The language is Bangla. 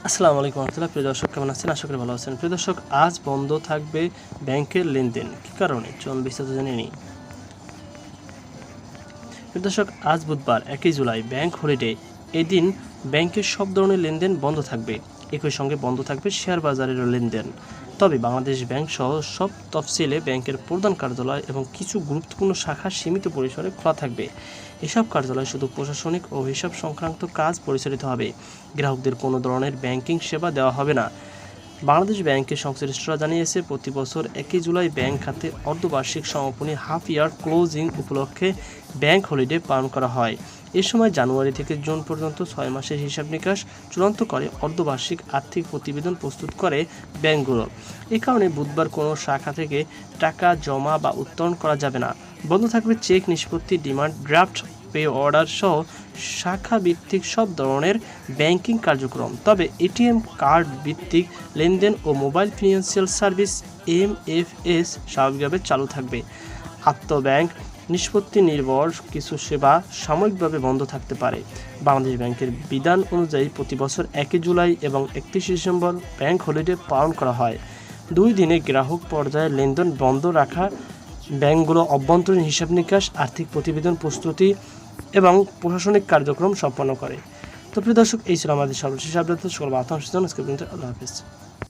আসসালামু আলাইকুম রহমতুল্লাহ। প্রিয় দর্শক, কেমন আছেন? আশা করি ভালো আছেন। প্রিয় দর্শক, আজ বন্ধ থাকবে ব্যাংকের লেনদেন। কী কারণে? চলুন বিস্তারিত জেনে নিই। প্রিয় দর্শক, আজ বুধবার 1 জুলাই ব্যাংক হলিডে। এদিন ব্যাংকের সব ধরনের লেনদেন বন্ধ থাকবে। একই সঙ্গে বন্ধ থাকবে শেয়ার বাজারেরও লেনদেন। তবে বাংলাদেশ ব্যাংক সহ সব তফসিলে ব্যাংকের প্রধান কার্যালয় এবং কিছু গুরুত্বপূর্ণ শাখা সীমিত পরিসরে খোলা থাকবে। এসব কার্যালয় শুধু প্রশাসনিক ও হিসাব সংক্রান্ত কাজ পরিচালিত হবে। গ্রাহকদের কোনো ধরনের ব্যাংকিং সেবা দেওয়া হবে না। বাংলাদেশ ব্যাংকের সংশ্লিষ্টরা জানিয়েছে, প্রতি বছর 1 জুলাই ব্যাংক খাতে অর্ধবার্ষিক সমাপনী হাফ ইয়ার ক্লোজিং উপলক্ষে ব্যাংক হলিডে পালন করা হয়। এ সময় জানুয়ারি থেকে জুন পর্যন্ত 6 মাসের হিসাব নিকাশ চূড়ান্ত করে অর্ধবার্ষিক আর্থিক প্রতিবেদন প্রস্তুত করে ব্যাংকগুলো। এ কারণে বুধবার কোনো শাখা থেকে টাকা জমা বা উত্তোলন করা যাবে না। বন্ধ থাকবে চেক নিষ্পত্তি, ডিমান্ড ড্রাফট, পে অর্ডার সহ শাখা ভিত্তিক সব ধরনের ব্যাংকিং কার্যক্রম। তবে এটিএম কার্ড ভিত্তিক লেনদেন ও মোবাইল ফিনান্সিয়াল সার্ভিস MFS স্বাভাবিকভাবে চালু থাকবে। আন্তঃব্যাংক নিষ্পত্তি নির্ভর কিছু সেবা সাময়িকভাবে বন্ধ থাকতে পারে। বাংলাদেশ ব্যাংকের বিধান অনুযায়ী প্রতি বছর 1 জুলাই এবং 31 ডিসেম্বর ব্যাংক হলিডে পালন করা হয়। 2 দিনে গ্রাহক পর্যায়ে লেনদেন বন্ধ রাখা ব্যাংকগুলো অভ্যন্তরীণ হিসাব নিকাশ, আর্থিক প্রতিবেদন প্রস্তুতি এবং প্রশাসনিক কার্যক্রম সম্পন্ন করে। তো প্রিয় দর্শক, এই ছিল আমাদের সর্বশেষ আপডেট। সকল বার্তা আল্লাহ হাফেজ।